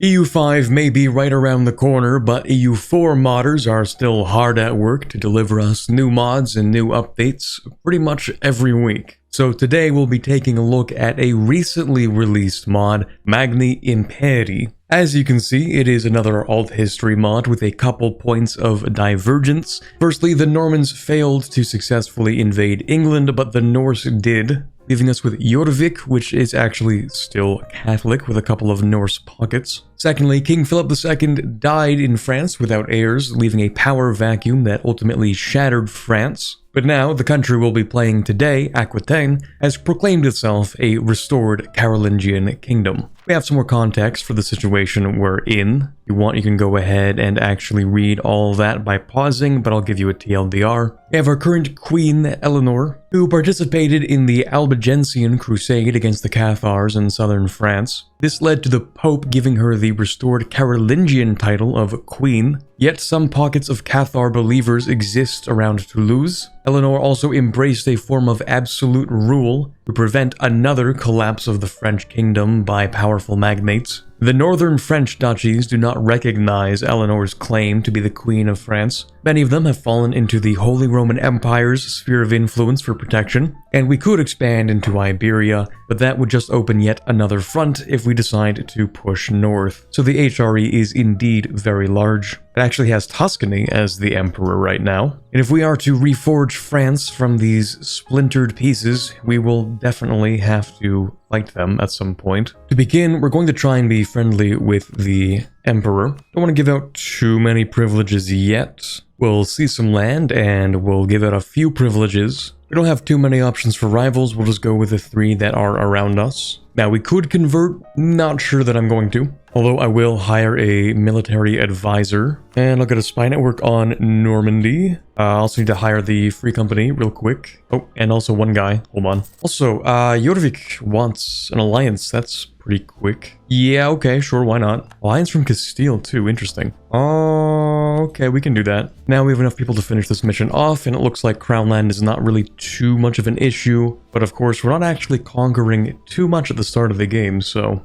EU5 may be right around the corner, but EU4 modders are still hard at work to deliver us new mods and new updates pretty much every week. So today we'll be taking a look at a recently released mod, Magni Imperii. As you can see, it is another alt history mod with a couple points of divergence. Firstly, the Normans failed to successfully invade England, but the Norse did, leaving us with Jorvik, which is actually still Catholic with a couple of Norse pockets. Secondly, King Philip II died in France without heirs, leaving a power vacuum that ultimately shattered France. But now, the country we'll be playing today, Aquitaine, has proclaimed itself a restored Carolingian kingdom. We have some more context for the situation we're in. If you want, you can go ahead and actually read all that by pausing, but I'll give you a TLDR. We have our current queen, Eleanor, who participated in the Albigensian crusade against the Cathars in southern France. This led to the Pope giving her the restored Carolingian title of Queen, yet some pockets of Cathar believers exist around Toulouse. Eleanor also embraced a form of absolute rule to prevent another collapse of the French kingdom by powerful magnates. The northern French duchies do not recognize Eleanor's claim to be the Queen of France. Many of them have fallen into the Holy Roman Empire's sphere of influence for protection, and we could expand into Iberia, but that would just open yet another front if we decide to push north. So the HRE is indeed very large. It actually has Tuscany as the emperor right now. And if we are to reforge France from these splintered pieces, we will definitely have to fight them at some point. To begin, we're going to try and be friendly with the emperor. Don't want to give out too many privileges yet. We'll see some land and we'll give it a few privileges. We don't have too many options for rivals, we'll just go with the 3 that are around us. Now we could convert, not sure that I'm going to. Although I will hire a military advisor. And I'll get a spy network on Normandy. I also need to hire the free company real quick. Oh, and also one guy. Hold on. Also, Jorvik wants an alliance. That's pretty quick. Yeah, okay, sure, why not? Alliance from Castile too, interesting. Okay, we can do that. Now we have enough people to finish this mission off, and it looks like Crown Land is not really too much of an issue. But of course, we're not actually conquering too much at the start of the game, so...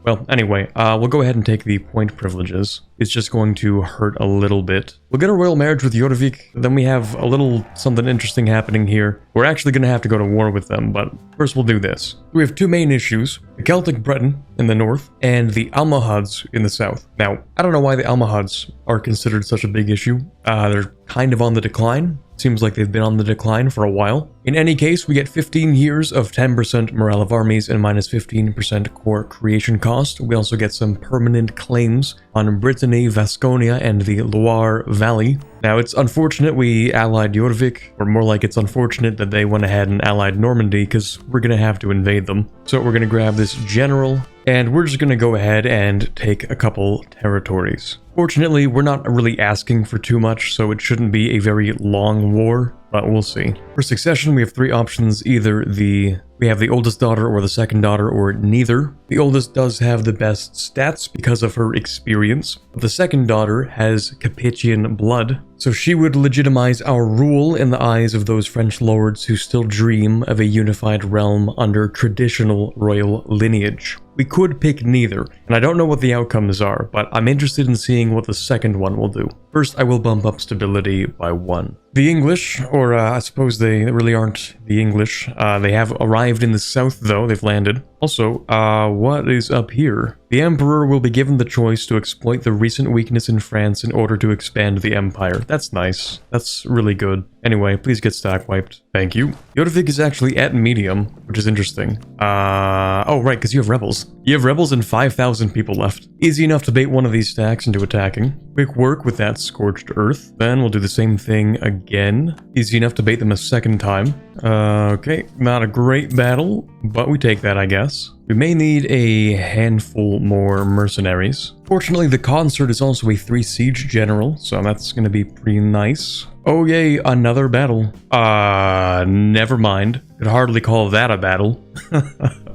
Well, anyway, we'll go ahead and take the point privileges. It's just going to hurt a little bit. We'll get a royal marriage with Jorvik, then we have a little something interesting happening here. We're actually going to have to go to war with them, but first we'll do this. We have 2 main issues, the Celtic Breton in the north, and the Almohads in the south. Now, I don't know why the Almohads are considered such a big issue. They're kind of on the decline. Seems like they've been on the decline for a while. In any case, we get 15 years of 10% morale of armies and minus 15% core creation cost. We also get some permanent claims on Brittany, Vasconia, and the Loire Valley. Now, it's unfortunate we allied Jorvik, or more like it's unfortunate that they went ahead and allied Normandy, because we're going to have to invade them. So we're going to grab this general, and we're just going to go ahead and take a couple territories. Fortunately, we're not really asking for too much, so it shouldn't be a very long war, but we'll see. For succession, we have 3 options, either we have the oldest daughter or the second daughter, or neither. The oldest does have the best stats because of her experience, but the second daughter has Capetian blood, so she would legitimize our rule in the eyes of those French lords who still dream of a unified realm under traditional royal lineage. We could pick neither, and I don't know what the outcomes are, but I'm interested in seeing what the second one will do. First, I will bump up stability by 1. The English, or I suppose they really aren't the English, they have arrived in the south though, they've landed. Also, what is up here? The Emperor will be given the choice to exploit the recent weakness in France in order to expand the empire. That's nice. That's really good. Anyway, please get stack wiped. Thank you. Jorvik is actually at medium, which is interesting. Oh right, because you have rebels. You have rebels and 5,000 people left. Easy enough to bait one of these stacks into attacking. Quick work with that scorched earth. Then we'll do the same thing again. Easy enough to bait them a second time. Okay, not a great battle, but we take that, I guess. We may need a handful more mercenaries. Fortunately, the consort is also a 3 siege general, so that's going to be pretty nice. Oh yay, another battle. Never mind. Could hardly call that a battle.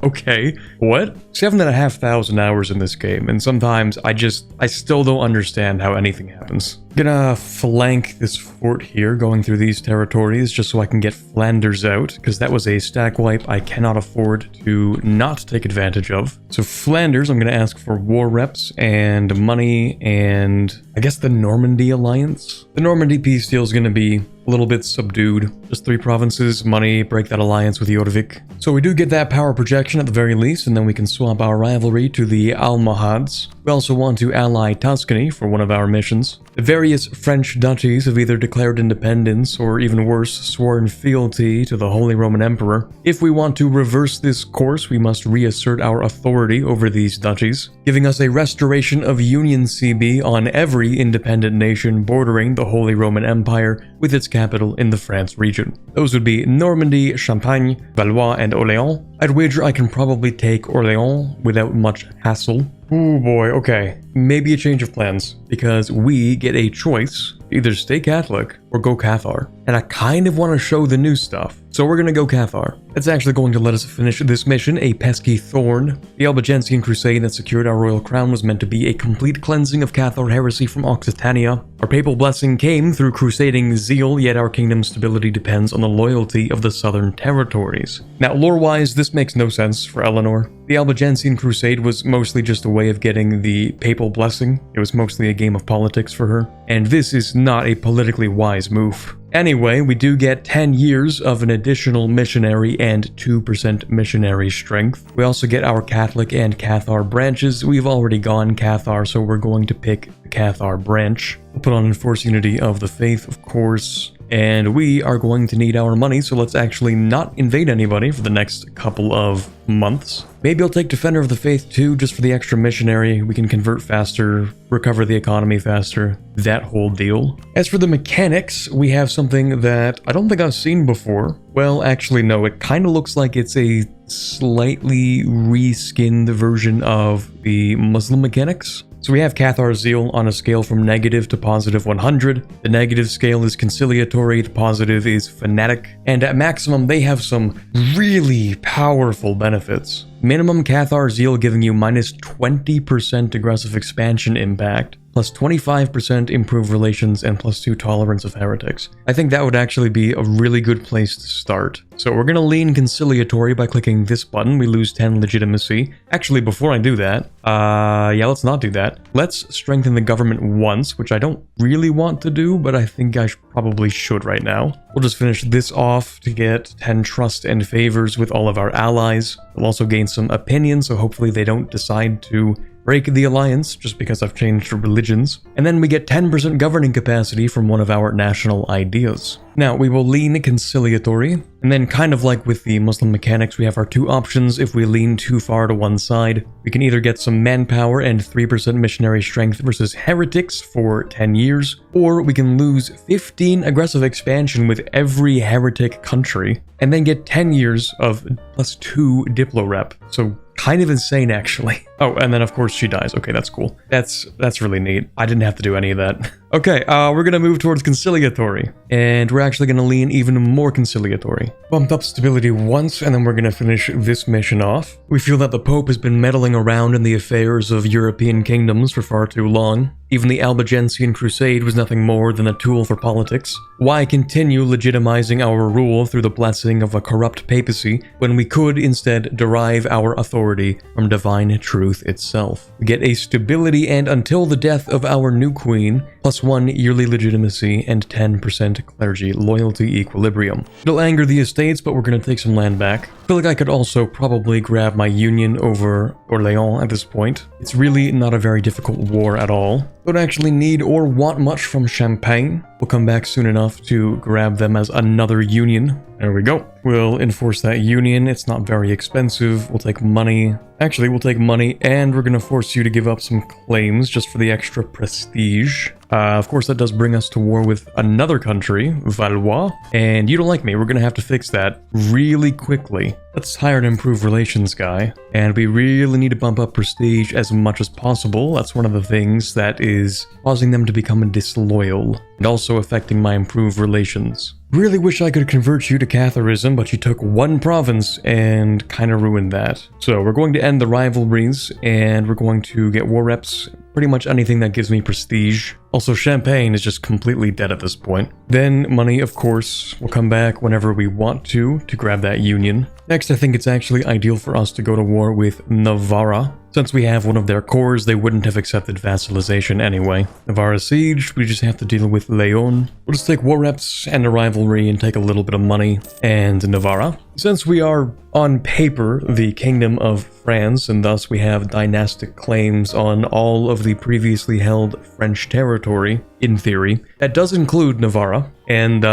Okay, what? 7,500 hours in this game, and sometimes I still don't understand how anything happens. Gonna flank this fort here, going through these territories, just so I can get Flanders out, because that was a stack wipe I cannot afford to not take advantage of. So Flanders, I'm gonna ask for war reps and money, and I guess the Normandy alliance? The Normandy peace deal is gonna be a little bit subdued. Just 3 provinces, money, break that alliance with Jodevik. So we do get that power projection at the very least, and then we can swap our rivalry to the Almohads. We also want to ally Tuscany for one of our missions. The various French duchies have either declared independence or, even worse, sworn fealty to the Holy Roman Emperor. If we want to reverse this course, we must reassert our authority over these duchies, giving us a restoration of Union CB on every independent nation bordering the Holy Roman Empire, with its capital in the France region. Those would be Normandy, Champagne, Valois, and Orléans. I'd wager I can probably take Orléans without much hassle. Oh boy, okay. Maybe a change of plans, because we get a choice to either stay Catholic or go Cathar. And I kind of want to show the new stuff, so we're gonna go Cathar. It's actually going to let us finish this mission, a pesky thorn. The Albigensian crusade that secured our royal crown was meant to be a complete cleansing of Cathar heresy from Occitania. Our papal blessing came through crusading zeal, yet our kingdom's stability depends on the loyalty of the southern territories. Now, lore-wise, this makes no sense for Eleanor. The Albigensian crusade was mostly just a way of getting the papal blessing. It was mostly a game of politics for her, and this is not a politically wise move. Anyway, we do get 10 years of an additional missionary and 2% missionary strength. We also get our Catholic and Cathar branches. We've already gone Cathar, so we're going to pick the Cathar branch. We'll put on Enforced Unity of the Faith, of course. And we are going to need our money, so let's actually not invade anybody for the next couple of months. Maybe I'll take Defender of the Faith too, just for the extra missionary. We can convert faster, recover the economy faster, that whole deal. As for the mechanics, we have something that I don't think I've seen before. Well, actually no, it kind of looks like it's a slightly reskinned version of the Muslim mechanics. So we have Cathar Zeal on a scale from negative to positive 100. The negative scale is conciliatory, the positive is fanatic, and at maximum they have some really powerful benefits. Minimum Cathar Zeal giving you minus 20% aggressive expansion impact, plus 25% improved relations, and plus 2 tolerance of heretics. I think that would actually be a really good place to start. So we're gonna lean conciliatory by clicking this button. We lose 10 legitimacy. Actually, before I do that, yeah, let's not do that. Let's strengthen the government once, which I don't really want to do, but I think I probably should right now. We'll just finish this off to get 10 trust and favors with all of our allies. We'll also gain some opinion, so hopefully they don't decide to break the alliance just because I've changed religions. And then we get 10% governing capacity from one of our national ideas. Now, we will lean conciliatory, and then kind of like with the Muslim mechanics, we have our 2 options. If we lean too far to one side, we can either get some manpower and 3% missionary strength versus heretics for 10 years, or we can lose 15 aggressive expansion with every heretic country, and then get 10 years of plus 2 diplo rep. So kind of insane, actually. Oh, and then of course she dies. Okay, that's cool. That's really neat. I didn't have to do any of that. Okay, we're gonna move towards conciliatory, and we're actually gonna lean even more conciliatory. Bumped up stability once, and then we're gonna finish this mission off. We feel that the Pope has been meddling around in the affairs of European kingdoms for far too long. Even the Albigensian Crusade was nothing more than a tool for politics. Why continue legitimizing our rule through the blessing of a corrupt papacy when we could instead derive our authority from divine truth itself? We get a stability and until the death of our new queen, plus 1 yearly legitimacy and 10% clergy loyalty equilibrium. It'll anger the estates, but we're gonna take some land back. I feel like I could also probably grab my union over Orléans at this point. It's really not a very difficult war at all. Don't actually need or want much from Champagne. We'll come back soon enough to grab them as another union. There we go. We'll enforce that union. It's not very expensive. We'll take money. Actually, we'll take money, and we're gonna force you to give up some claims just for the extra prestige. Of course, that does bring us to war with another country, Valois, and you don't like me. We're gonna have to fix that really quickly. Let's hire an improved relations guy, and we really need to bump up prestige as much as possible. That's one of the things that is causing them to become disloyal, and also affecting my improved relations. Really wish I could convert you to Catharism, but you took one province and kind of ruined that. So we're going to end the rivalries, and we're going to get war reps, pretty much anything that gives me prestige. Also, Champagne is just completely dead at this point. Then money, of course, will come back whenever we want to grab that union. Next, I think it's actually ideal for us to go to war with Navarra. Since we have one of their cores, they wouldn't have accepted vassalization anyway. Navarra siege, we just have to deal with Leon. We'll just take war reps and a rivalry and take a little bit of money. And Navarra. Since we are, on paper, the Kingdom of France, and thus we have dynastic claims on all of the previously held French territory, in theory, that does include Navarra. And,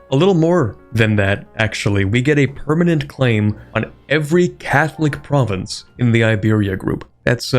a little more than that, actually. We get a permanent claim on every Catholic province in the Iberia group. That's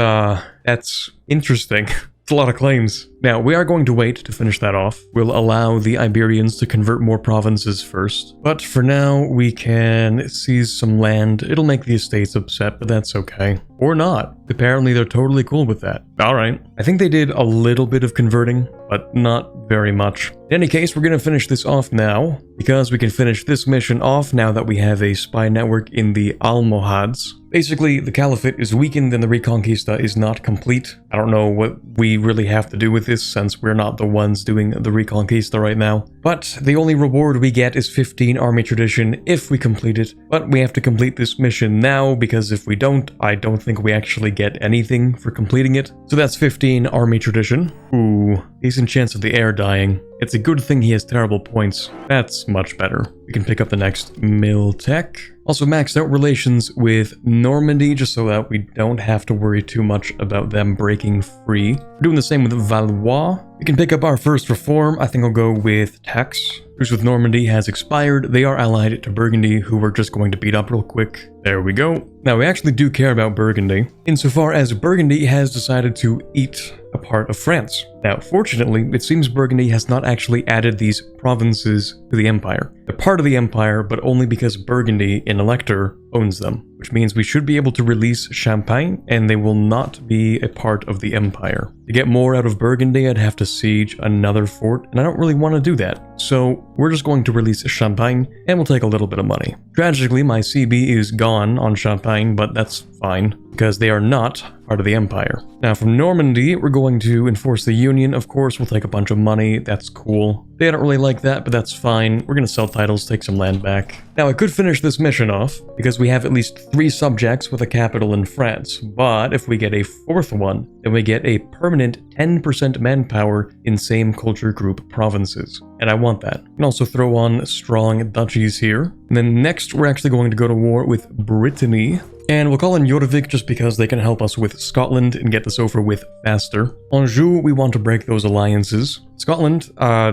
interesting. It's a lot of claims. Now, we are going to wait to finish that off. We'll allow the Iberians to convert more provinces first. But for now, we can seize some land. It'll make the estates upset, but that's okay. Or not. Apparently, they're totally cool with that. Alright. I think they did a little bit of converting, but not very much. In any case, we're going to finish this off now, because we can finish this mission off now that we have a spy network in the Almohads. Basically, the Caliphate is weakened and the Reconquista is not complete. I don't know what we really have to do with this, since we're not the ones doing the Reconquista right now. But the only reward we get is 15 army tradition if we complete it. But we have to complete this mission now, because if we don't, I don't think we actually get anything for completing it. So that's 15 army tradition. Ooh, decent chance of the heir dying. It's a good thing he has terrible points. That's much better. We can pick up the next Mil Tech. Also maxed out relations with Normandy, just so that we don't have to worry too much about them breaking free. We're doing the same with Valois. We can pick up our first reform. I think I'll go with tax. Truce with Normandy has expired. They are allied to Burgundy, who we're just going to beat up real quick. There we go. Now, we actually do care about Burgundy, insofar as Burgundy has decided to eat a part of France. Now, fortunately, it seems Burgundy has not actually added these provinces to the empire. They're part of the empire, but only because Burgundy, an elector, owns them, which means we should be able to release Champagne, and they will not be a part of the empire. To get more out of Burgundy, I'd have to siege another fort, and I don't really want to do that. So we're just going to release Champagne, and we'll take a little bit of money. Tragically, my CB is gone on Champagne, but that's fine, because they are not part of the empire. Now, from Normandy, we're going to enforce the Union. Of course, we'll take a bunch of money. That's cool. They don't really like that, but that's fine. We're going to sell titles, take some land back. Now, I could finish this mission off, because we have at least 3 subjects with a capital in France. But if we get a 4th one, then we get a permanent 10% manpower in same culture group provinces. And I want that. We can also throw on strong duchies here. And then next, we're actually going to go to war with Brittany. And we'll call in Jorvik just because they can help us with Scotland and get this over with faster. Anjou, we want to break those alliances. Scotland,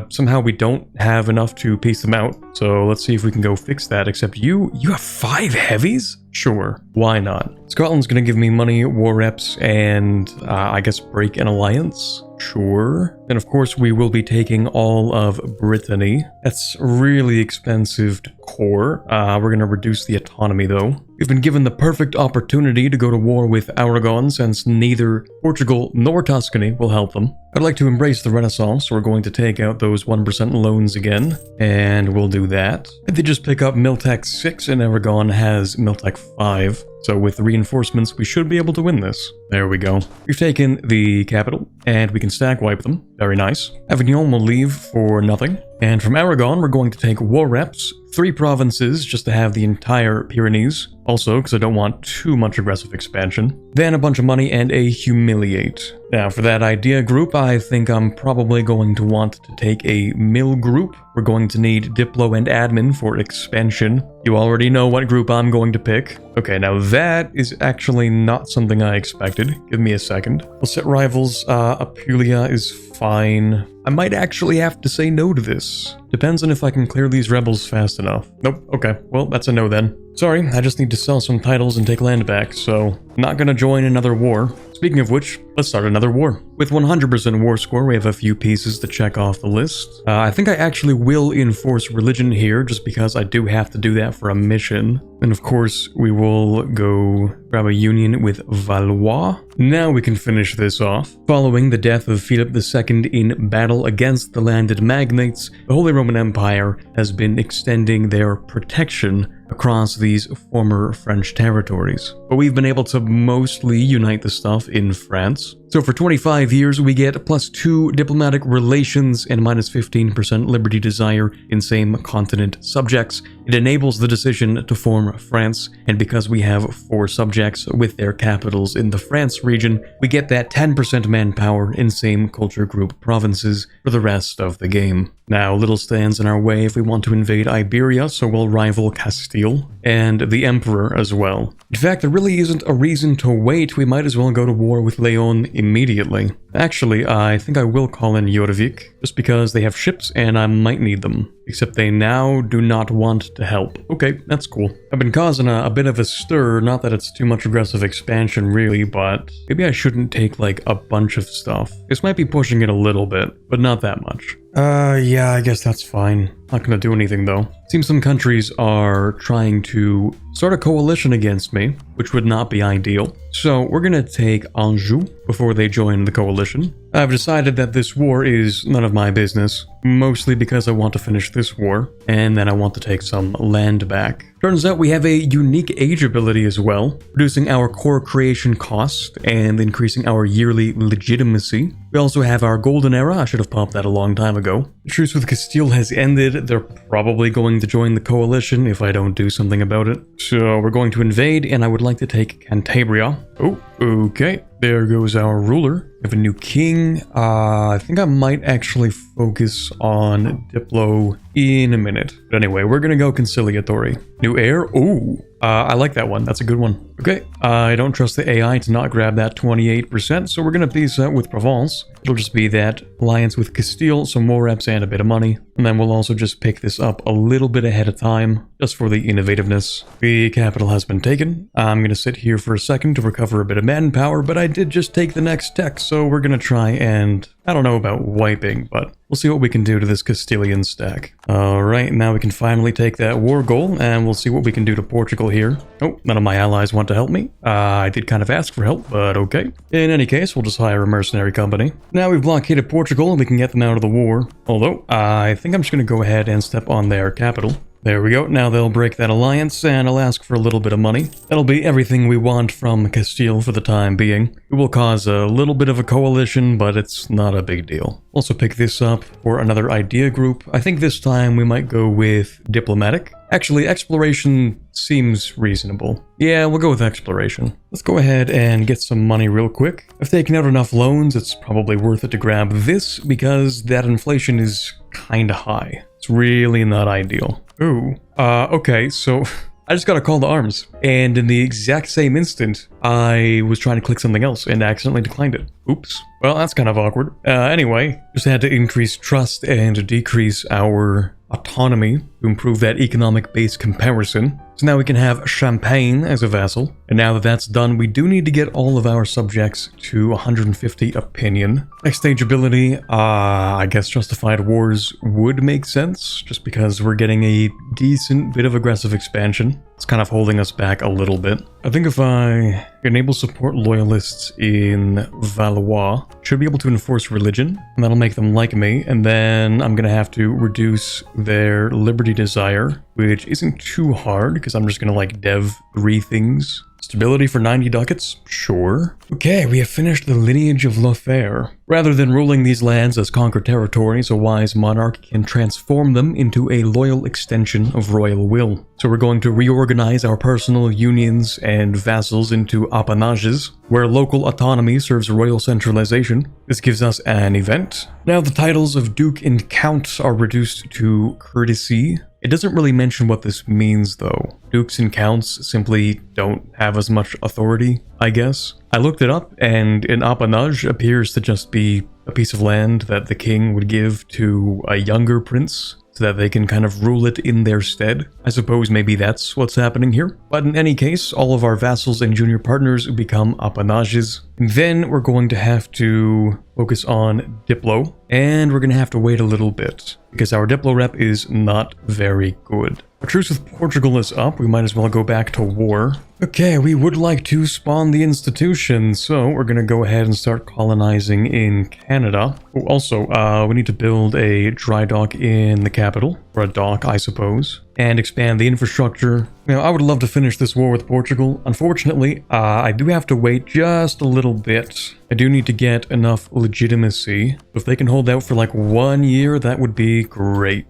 somehow we don't have enough to piece them out. So let's see if we can go fix that. Except you have 5 heavies? Sure, why not? Scotland's gonna give me money, war reps, and I guess break an alliance. Sure. And of course we will be taking all of Brittany. That's really expensive to core. We're gonna reduce the autonomy though. We've been given the perfect opportunity to go to war with Aragon since neither Portugal nor Tuscany will help them. I'd like to embrace the Renaissance, so we're going to take out those 1% loans again, and we'll do that. If they just pick up Miltech 6 and Aragon has Miltech 5, so with the reinforcements, we should be able to win this. There we go. We've taken the capital, and we can stack wipe them. Very nice. Avignon will leave for nothing. And from Aragon, we're going to take war reps, 3 provinces just to have the entire Pyrenees. Also, because I don't want too much aggressive expansion. Then a bunch of money and a humiliate. Now, for that idea group, I think I'm probably going to want to take a mill group. We're going to need Diplo and Admin for expansion. You already know what group I'm going to pick. Okay, now that is actually not something I expected. Give me a second. We'll set rivals. Apulia is fine. I might actually have to say no to this. Depends on if I can clear these rebels fast enough. Nope, okay. Well, that's a no then. Sorry, I just need to sell some titles and take land back, so not gonna join another war. Speaking of which, let's start another war. With 100% war score, we have a few pieces to check off the list. I think I actually will enforce religion here, just because I do have to do that for a mission. And of course, we will go grab a union with Valois. Now we can finish this off. Following the death of Philip II in battle against the landed magnates, the Holy Roman Roman Empire has been extending their protection across these former French territories. But we've been able to mostly unite the stuff in France. So for 25 years, we get +2 diplomatic relations and -15% liberty desire in same continent subjects. It enables the decision to form France, and because we have 4 subjects with their capitals in the France region, we get that 10% manpower in same culture group provinces for the rest of the game. Now, little stands in our way if we want to invade Iberia, so we'll rival Castile and the Emperor as well. In fact, there really isn't a reason to wait. We might as well go to war with Leon immediately. Actually, I think I will call in Jorvik, just because they have ships and I might need them. Except they now do not want to help. Okay, that's cool. I've been causing a bit of a stir, not that it's too much aggressive expansion really, but maybe I shouldn't take like a bunch of stuff. This might be pushing it a little bit, but not that much. Yeah, I guess that's fine. Not gonna do anything though. Seems some countries are trying to start a coalition against me, which would not be ideal. So we're gonna take Anjou before they join the coalition. I've decided that this war is none of my business, mostly because I want to finish this war, and then I want to take some land back. Turns out we have a unique age ability as well, reducing our core creation cost and increasing our yearly legitimacy. We also have our golden era. I should have popped that a long time ago. The truce with Castile has ended. They're probably going to join the coalition if I don't do something about it. So we're going to invade, and I would like to take Cantabria. Oh, okay. There goes our ruler. We have a new king. I think I might actually focus on Diplo in a minute. But anyway, we're gonna go conciliatory. New heir. Ooh. I like that one. That's a good one. Okay. I don't trust the AI to not grab that 28%, so we're gonna peace out with Provence. It'll just be that alliance with Castile, some more reps and a bit of money. And then we'll also just pick this up a little bit ahead of time, just for the innovativeness. The capital has been taken. I'm gonna sit here for a second to recover a bit of manpower, but I did just take the next tech, so we're gonna try and, I don't know about wiping, but we'll see what we can do to this Castilian stack. Alright, now we can finally take that war goal, and we'll see what we can do to Portugal here. Oh, none of my allies want to help me. I did kind of ask for help, but okay. In any case, we'll just hire a mercenary company. Now we've blockaded Portugal, and we can get them out of the war. Although, I think I'm just going to go ahead and step on their capital. There we go. Now they'll break that alliance, and I'll ask for a little bit of money. That'll be everything we want from Castile for the time being. It will cause a little bit of a coalition, but it's not a big deal. Also pick this up for another idea group. I think this time we might go with diplomatic. Actually, exploration seems reasonable. Yeah, we'll go with exploration. Let's go ahead and get some money real quick. I've taken out enough loans, it's probably worth it to grab this because that inflation is kinda high. It's really not ideal. Ooh, okay, so I just got a call to arms, and in the exact same instant, I was trying to click something else and accidentally declined it. Oops. Well, that's kind of awkward. Anyway, just had to increase trust and decrease our autonomy to improve that economic base comparison. So now we can have Champagne as a vassal. And now that that's done, we do need to get all of our subjects to 150 opinion. Next stage ability, I guess Justified Wars would make sense, just because we're getting a decent bit of aggressive expansion. It's kind of holding us back a little bit. I think if I enable support loyalists in Valois, should be able to enforce religion, and that'll make them like me, and then I'm gonna have to reduce their liberty desire, which isn't too hard, because I'm just gonna like dev 3 things. Stability for 90 ducats? Sure. Okay, we have finished the lineage of Lothair. Rather than ruling these lands as conquered territories, a wise monarch can transform them into a loyal extension of royal will. So we're going to reorganize our personal unions and vassals into appanages, where local autonomy serves royal centralization. This gives us an event. Now the titles of Duke and Count are reduced to courtesy. It doesn't really mention what this means though. Dukes and Counts simply don't have as much authority, I guess. I looked it up, and an appanage appears to just be a piece of land that the king would give to a younger prince, so that they can kind of rule it in their stead. I suppose maybe that's what's happening here. But in any case, all of our vassals and junior partners become appanages. Then we're going to have to focus on Diplo, and we're gonna have to wait a little bit because our Diplo rep is not very good. Our truce with Portugal is up. We might as well go back to war. Okay, we would like to spawn the institution, so we're gonna go ahead and start colonizing in Canada. Oh, also, we need to build a dry dock in the capital, or a dock, I suppose, and expand the infrastructure. Now, I would love to finish this war with Portugal. Unfortunately, I do have to wait just a little bit. I do need to get enough legitimacy. If they can hold out for like 1 year, that would be great.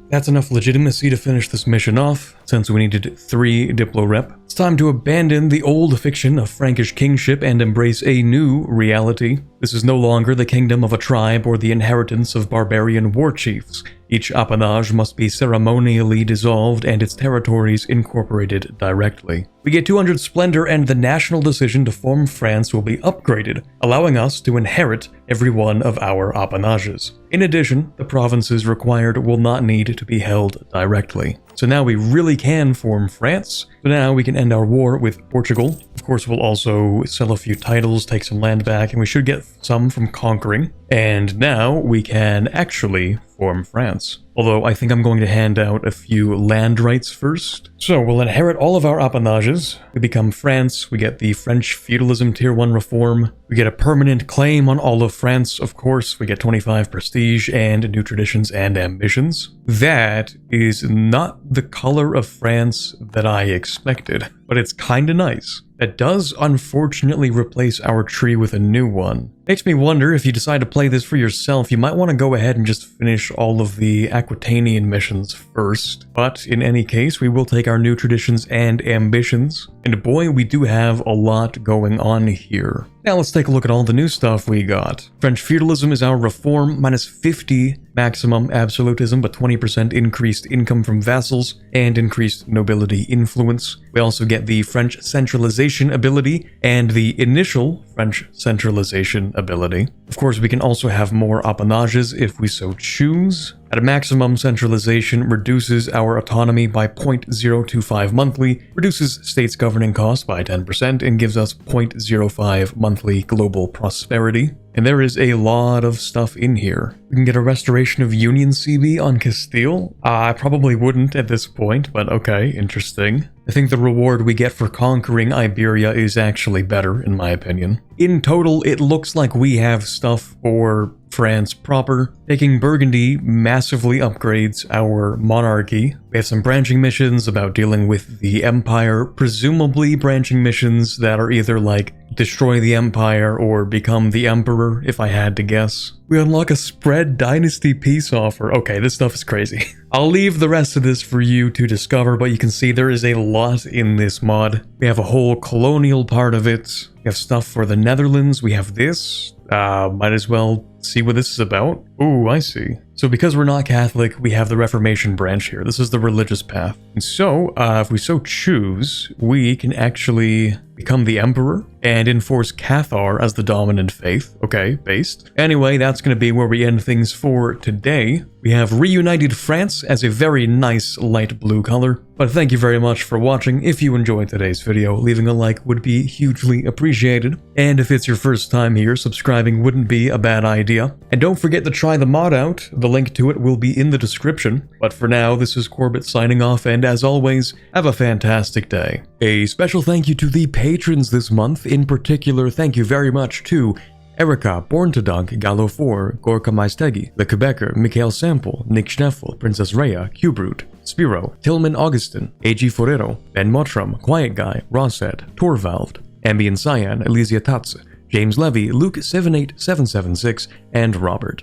That's enough legitimacy to finish this mission off, since we needed 3 Diplo rep. It's time to abandon the old fiction of Frankish kingship and embrace a new reality. This is no longer the kingdom of a tribe or the inheritance of barbarian war chiefs. Each appanage must be ceremonially dissolved and its territories incorporated directly. We get 200 splendor and the national decision to form France will be upgraded, allowing us to inherit every one of our appanages. In addition, the provinces required will not need to be held directly. So now we really can form France. So now we can end our war with Portugal. Of course, we'll also sell a few titles, take some land back, and we should get some from conquering. And now we can actually form France. Although I think I'm going to hand out a few land rights first. So we'll inherit all of our appanages. We become France. We get the French feudalism tier 1 reform. We get a permanent claim on all of France. Of course, we get 25 prestige and new traditions and ambitions. That is not the color of France that I expected, but it's kinda nice. That does unfortunately replace our tree with a new one. Makes me wonder if you decide to play this for yourself, you might want to go ahead and just finish all of the Aquitanian missions first. But in any case, we will take our new traditions and ambitions. And boy, we do have a lot going on here. Now let's take a look at all the new stuff we got. French feudalism is our reform, minus 50 maximum absolutism, but 20% increased income from vassals and increased nobility influence. We also get the French centralization ability and the initial French centralization ability. Of course, we can also have more appanages if we so choose. At a maximum, centralization reduces our autonomy by 0.025 monthly, reduces states' governing costs by 10%, and gives us 0.05 monthly global prosperity. And there is a lot of stuff in here. We can get a restoration of Union CB on Castile. I probably wouldn't at this point, but okay, interesting. I think the reward we get for conquering Iberia is actually better, in my opinion. In total, it looks like we have stuff for France proper. Taking Burgundy massively upgrades our monarchy. We have some branching missions about dealing with the Empire, presumably branching missions that are either like destroy the Empire or become the Emperor, if I had to guess. We unlock a spread dynasty peace offer. Okay, this stuff is crazy. I'll leave the rest of this for you to discover, but you can see there is a lot in this mod. We have a whole colonial part of it. We have stuff for the Netherlands. We have this. Might as well see what this is about. Ooh, I see. So because we're not Catholic, we have the Reformation branch here. This is the religious path. And so, if we so choose, we can actually become the Emperor and enforce Cathar as the dominant faith. Okay, based. Anyway, that's going to be where we end things for today. We have reunited France as a very nice light blue color. But thank you very much for watching. If you enjoyed today's video, leaving a like would be hugely appreciated. And if it's your first time here, subscribing wouldn't be a bad idea. And don't forget to try the mod out. The link to it will be in the description. But for now, this is Corbett signing off, and as always, have a fantastic day. A special thank you to the patrons this month. In particular, thank you very much to Erica, Born to Dunk, Gallo4, Gorka Maistegi, The Quebecer, Mikhail Sample, Nick Schneffel, Princess Rhea, Q-Brute, Spiro, Tillman Augustin, A.G. Forero, Ben Mottram, Quiet Guy, Rosset, Torvald, Ambient Cyan, Elysia Tatze, James Levy, Luke78776, and Robert.